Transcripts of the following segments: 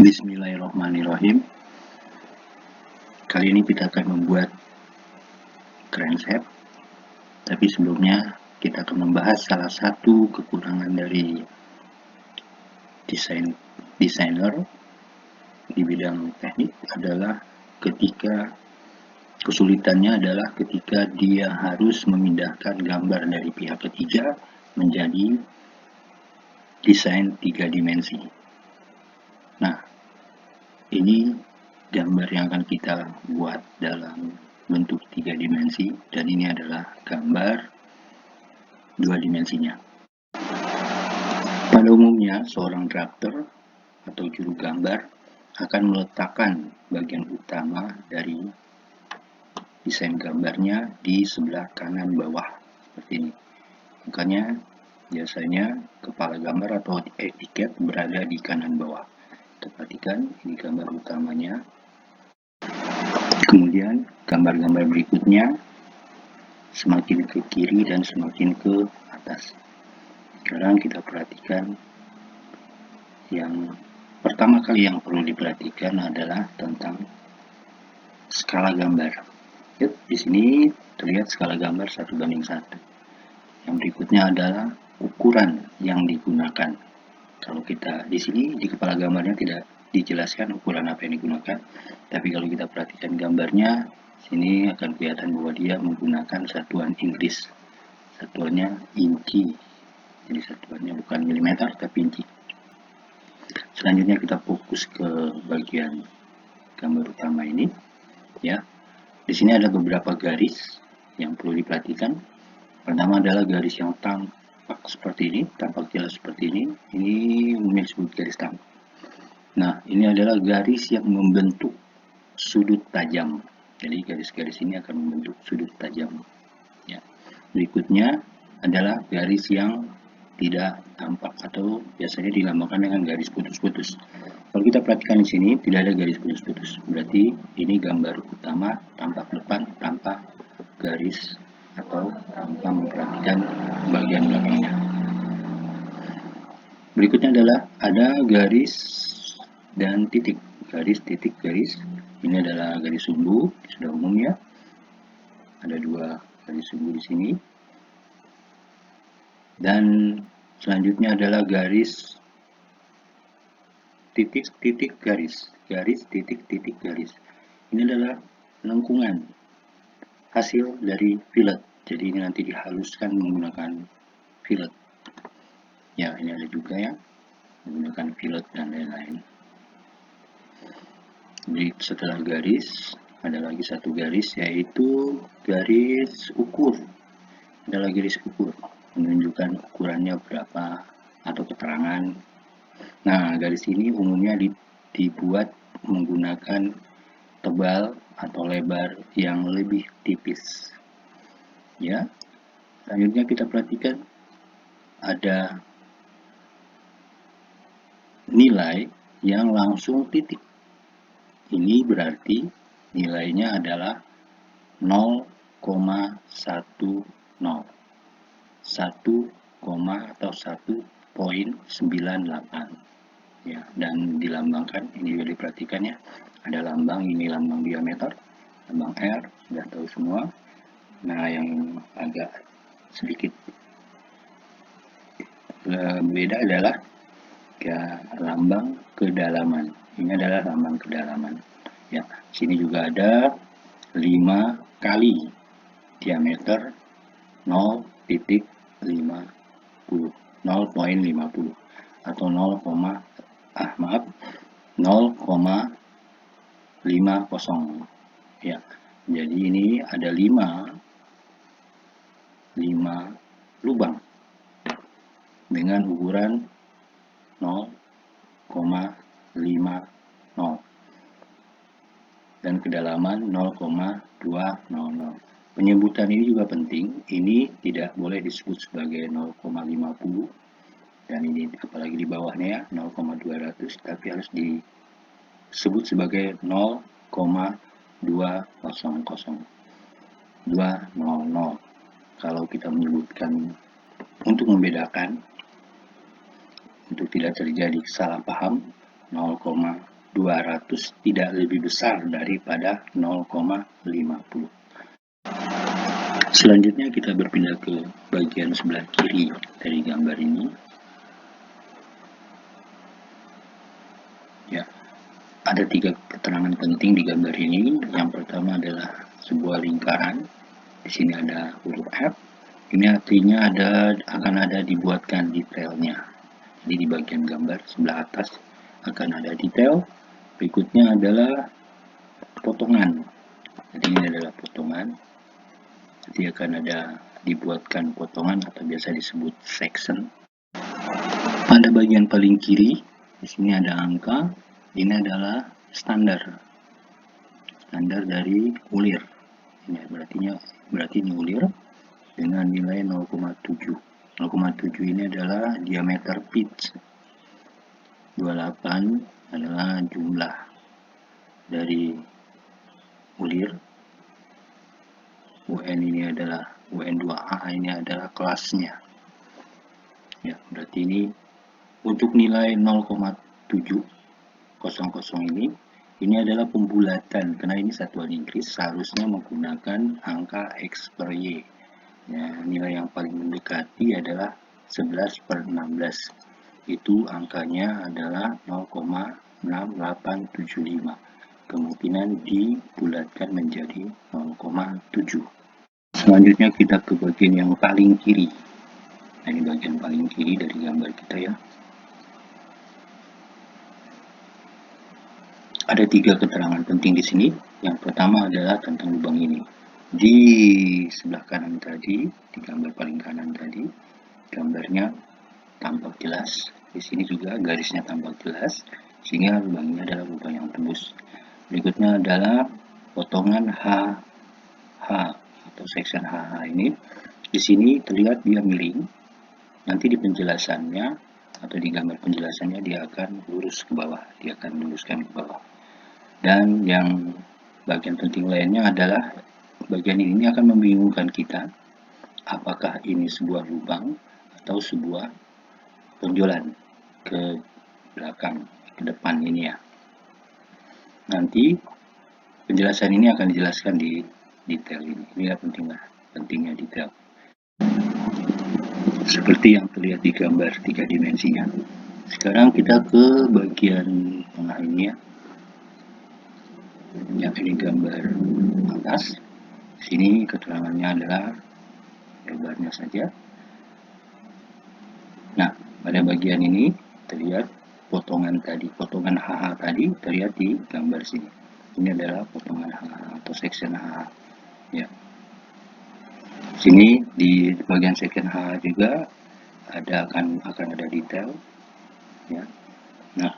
Bismillahirrahmanirrahim. Kali ini kita akan membuat crankshaft, tapi sebelumnya kita akan membahas salah satu kekurangan dari desainer di bidang teknik adalah kesulitannya adalah ketika dia harus memindahkan gambar dari pihak ketiga menjadi desain 3 dimensi. Nah, ini gambar yang akan kita buat dalam bentuk 3 dimensi, dan ini adalah gambar 2 dimensinya. Pada umumnya, seorang drafter atau juru gambar akan meletakkan bagian utama dari desain gambarnya di sebelah kanan bawah seperti ini. Makanya biasanya kepala gambar atau etiket berada di kanan bawah. Kita perhatikan ini gambar utamanya. Kemudian gambar-gambar berikutnya semakin ke kiri dan semakin ke atas. Sekarang kita perhatikan yang pertama kali yang perlu diperhatikan adalah tentang skala gambar. Yuk, di sini terlihat skala gambar 1:1. Yang berikutnya adalah ukuran yang digunakan. Kalau kita di sini di kepala gambarnya tidak dijelaskan ukuran apa yang digunakan, tapi kalau kita perhatikan gambarnya, sini akan kelihatan bahwa dia menggunakan satuan Inggris. Satuannya inci. Jadi satuannya bukan milimeter tapi inci. Selanjutnya kita fokus ke bagian gambar utama ini, ya. Di sini ada beberapa garis yang perlu diperhatikan. Pertama adalah garis yang tampak seperti ini, tampak jelas seperti ini. Ini umumnya disebut garis tampak. Nah, ini adalah garis yang membentuk sudut tajam. Jadi garis-garis ini akan membentuk sudut tajam. Ya. Berikutnya adalah garis yang tidak tampak atau biasanya dilambangkan dengan garis putus-putus. Kalau kita perhatikan di sini tidak ada garis putus-putus. Berarti ini gambar utama tampak depan tanpa garis atau tanpa memperhatikan bagian belakangnya. Berikutnya adalah ada garis dan titik. Garis, titik, garis. Ini adalah garis sumbu, sudah umum ya. Ada 2 garis sumbu di sini. Dan selanjutnya adalah garis titik-titik garis. Garis, titik-titik garis. Ini adalah lengkungan hasil dari fillet. Jadi ini nanti dihaluskan menggunakan fillet. Ya, ini ada juga ya, menggunakan fillet dan lain-lain. Jadi setelah garis, ada lagi satu garis, yaitu garis ukur. Adalah garis ukur, menunjukkan ukurannya berapa atau keterangan. Nah, garis ini umumnya dibuat menggunakan tebal atau lebar yang lebih tipis. Ya, selanjutnya kita perhatikan ada nilai yang langsung titik. Ini berarti nilainya adalah 0,10. 1, atau 1,98. Ya, dan dilambangkan, ini juga diperhatikan ya. Ada lambang, ini lambang diameter, lambang R, sudah tahu semua. Nah, yang agak sedikit beda adalah ya, lambang kedalaman. Ini adalah lambang kedalaman. Ya, sini juga ada 5 kali diameter 0,50 atau 0,50 ya. Jadi ini ada 5 lubang dengan ukuran 0,50 dan kedalaman 0,200. Penyebutan ini juga penting. Ini tidak boleh disebut sebagai 0,50 dan ini apalagi di bawahnya ya 0,200, tapi harus disebut sebagai 0,200. Kalau kita menyebutkan untuk membedakan, untuk tidak terjadi salah paham, 0,200 200 tidak lebih besar daripada 0,50. Selanjutnya kita berpindah ke bagian sebelah kiri dari gambar ini. Ya, ada 3 keterangan penting di gambar ini. Yang pertama adalah sebuah lingkaran. Di sini ada huruf F. Ini artinya akan ada dibuatkan detailnya. Jadi di bagian gambar sebelah atas akan ada detail. Berikutnya adalah potongan. Jadi ini adalah potongan. Jadi akan ada dibuatkan potongan atau biasa disebut section. Pada bagian paling kiri, di sini ada angka. Ini adalah standar dari ulir. Ini berarti ini ulir dengan nilai 0,7. 0,7 ini adalah diameter pitch. 28 adalah jumlah dari ulir. UN ini adalah UN2A, ini adalah kelasnya. Ya, berarti ini untuk nilai 0,700 ini adalah pembulatan, karena ini satuan Inggris, seharusnya menggunakan angka X per Y. Ya, nilai yang paling mendekati adalah 11/16. Itu angkanya adalah 0,6875. Kemungkinan dibulatkan menjadi 0,7. Selanjutnya kita ke bagian yang paling kiri. Nah, ini bagian paling kiri dari gambar kita ya. Ada 3 keterangan penting di sini. Yang pertama adalah tentang lubang ini. Di sebelah kanan tadi, di gambar paling kanan tadi, gambarnya tampak jelas. Di sini juga garisnya tampak jelas, sehingga lubang ini adalah lubang yang tembus. Berikutnya adalah potongan HH atau section HH ini. Di sini terlihat dia miring. Nanti di penjelasannya atau di gambar penjelasannya dia akan lurus ke bawah, dia akan luruskan ke bawah. Dan yang bagian penting lainnya adalah bagian ini akan membingungkan kita, apakah ini sebuah lubang atau sebuah tonjolan ke belakang, ke depan ini ya. Nanti penjelasan ini akan dijelaskan di detail ini. Inilah pentingnya detail. Seperti yang terlihat di gambar 3 dimensinya. Sekarang kita ke bagian tengah ini ya. Yang ini gambar atas. Sini keterangannya adalah lebarnya saja. Nah, pada bagian ini terlihat potongan HH tadi terlihat di gambar sini. Ini adalah potongan HH atau section HH. Ya. Sini di bagian section HH juga akan ada detail. Ya. Nah,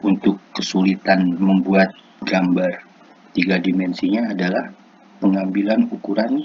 untuk kesulitan membuat gambar 3 dimensinya adalah pengambilan ukuran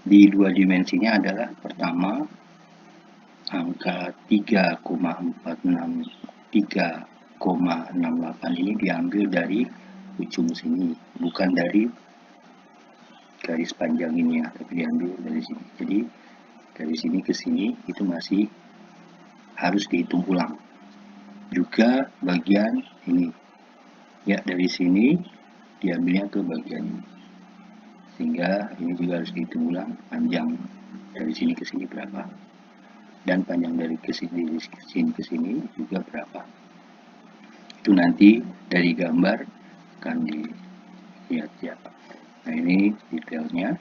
di 2 dimensinya adalah pertama angka 3,68 ini diambil dari ujung sini, bukan dari garis panjang ini ya, tapi diambil dari sini. Jadi dari sini ke sini itu masih harus dihitung ulang. Juga bagian ini ya, dari sini diambilnya ke bagian ini, sehingga ini juga harus dihitung ulang panjang dari sini ke sini berapa, dan panjang dari sini ke sini juga berapa. Itu nanti dari gambar akan dilihat ya. Nah, ini detailnya.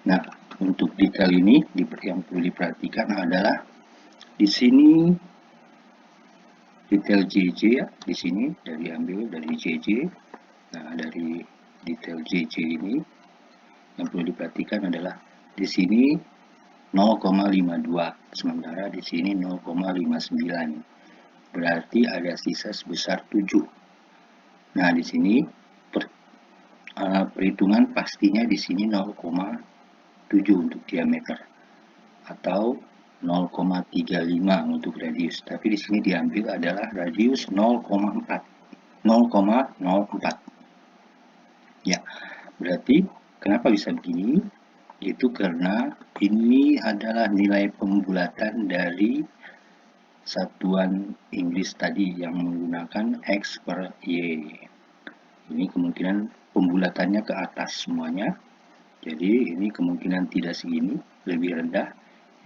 Nah, untuk detail ini yang perlu diperhatikan adalah di sini detail JJ ya, di sini diambil dari JJ. Nah, dari detail JJ ini yang perlu diperhatikan adalah di sini 0,52, sementara di sini 0,59. Berarti ada sisa sebesar 7. Nah, di sini perhitungan pastinya di sini 0,7 untuk diameter atau 0,35 untuk radius. Tapi di sini diambil adalah radius 0,04. Ya, berarti kenapa bisa begini? Itu karena ini adalah nilai pembulatan dari satuan Inggris tadi yang menggunakan X per Y. Ini kemungkinan pembulatannya ke atas semuanya. Jadi ini kemungkinan tidak segini, lebih rendah.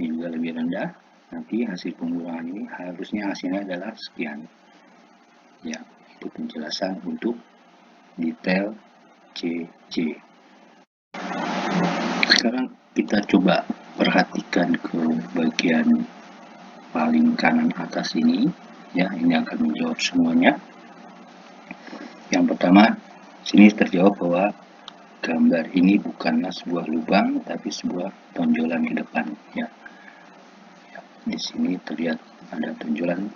Ini juga lebih rendah. Nanti hasil pengurangan ini harusnya hasilnya adalah sekian. Ya, itu penjelasan untuk detail CC. Sekarang kita coba perhatikan ke bagian paling kanan atas ini. Ya, ini akan menjawab semuanya. Yang pertama, sini terjawab bahwa gambar ini bukanlah sebuah lubang, tapi sebuah tonjolan di depan. Ya, di sini terlihat ada tonjolan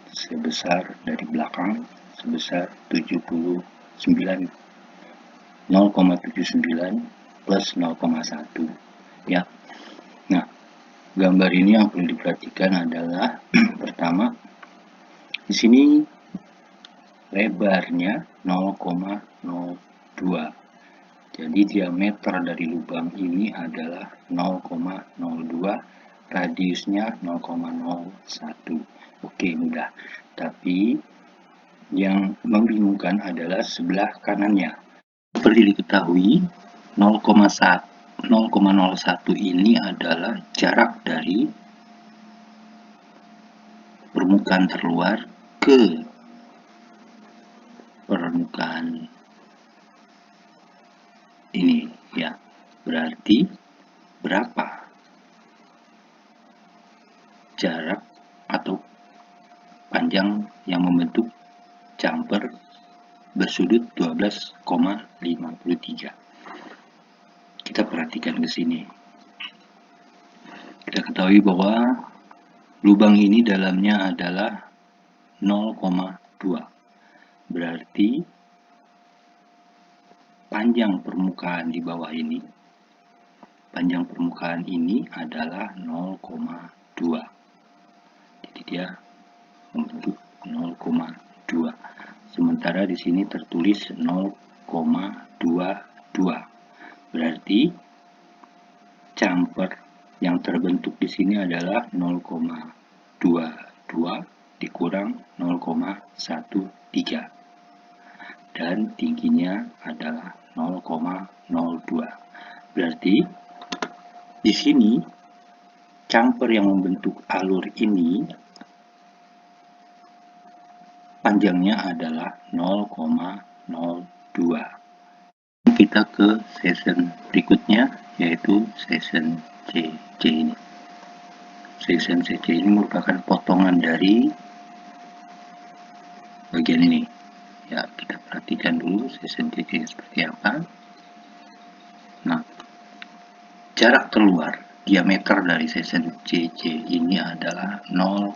sebesar dari belakang sebesar 0,79 plus 0,1. Ya. Nah, gambar ini yang perlu diperhatikan adalah pertama, di sini lebarnya 0,02. Jadi diameter dari lubang ini adalah 0,02, radiusnya 0,01. Oke, mudah. Tapi yang membingungkan adalah sebelah kanannya. Seperti diketahui, 0,01 ini adalah jarak dari permukaan terluar ke permukaan ini, ya. Berarti berapa jarak atau panjang yang membentuk jumper bersudut 12,53. Kita perhatikan ke sini. Kita ketahui bahwa lubang ini dalamnya adalah 0,2. Berarti panjang permukaan di bawah ini, panjang permukaan ini adalah 0,2. Jadi dia membentuk 0,2. Sementara di sini tertulis 0,22. Berarti jumper yang terbentuk di sini adalah 0,22 dikurang 0,13 dan tingginya adalah 0,02. Berarti di sini jumper yang membentuk alur ini panjangnya adalah 0,02. Kita ke section berikutnya, yaitu section CC ini. Section CC ini merupakan potongan dari bagian ini. Ya, kita perhatikan dulu section CC seperti apa. Nah, jarak keluar diameter dari section CC ini adalah 0,9.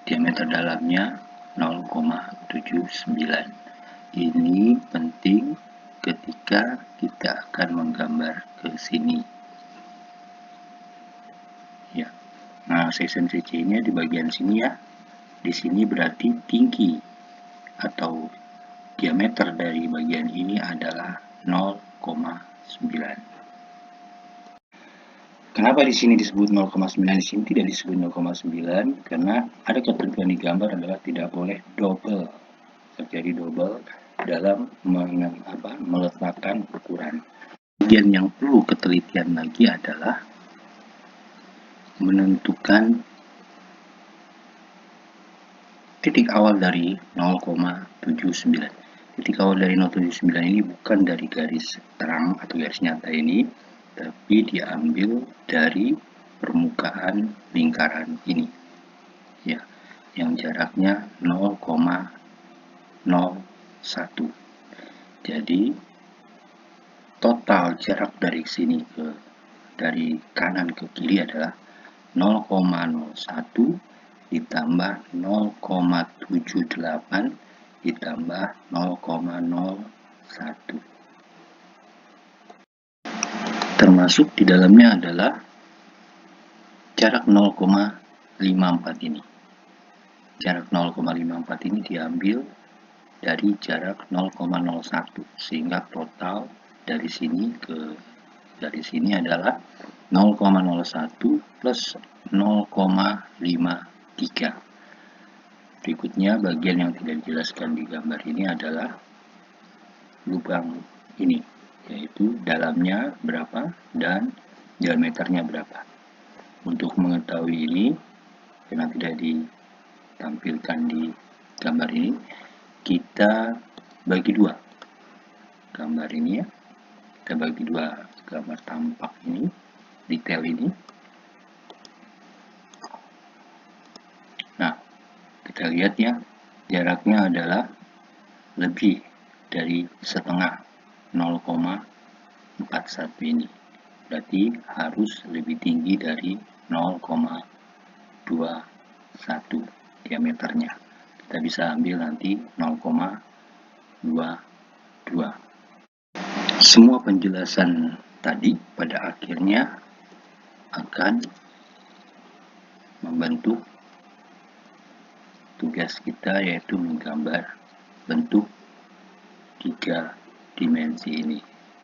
Diameter dalamnya 0,79. Ini penting ketika kita akan menggambar ke sini. Ya. Nah, section CC-nya di bagian sini ya. Di sini berarti tinggi atau diameter dari bagian ini adalah 0,9. Kenapa di sini disebut 0,9, di sini tidak disebut 0,9? Karena ada ketentuan di gambar adalah tidak boleh double. Terjadi double dalam meletakkan ukuran. Bagian yang perlu ketelitian lagi adalah menentukan titik awal dari 0,79. Titik awal dari 0,79 ini bukan dari garis terang atau garis nyata ini, tapi diambil dari permukaan lingkaran ini. Ya, yang jaraknya 0,01. Jadi total jarak dari sini dari kanan ke kiri adalah 0,01 ditambah 0,78 ditambah 0,01. Termasuk di dalamnya adalah jarak 0,54 ini. Jarak 0,54 ini diambil dari jarak 0,01 sehingga total dari sini adalah 0,01 plus 0,53. Berikutnya bagian yang tidak dijelaskan di gambar ini adalah lubang ini, yaitu dalamnya berapa dan diameternya berapa. Untuk mengetahui ini, karena tidak ditampilkan di gambar ini, kita bagi dua gambar ini ya. Kita bagi dua gambar tampak ini, detail ini. Nah, kita lihat ya, jaraknya adalah lebih dari setengah 0,41 ini. Berarti harus lebih tinggi dari 0,21 diameternya. Kita bisa ambil nanti 0,22. Semua penjelasan tadi pada akhirnya akan membentuk tugas kita, yaitu menggambar bentuk 3 dimensi ini.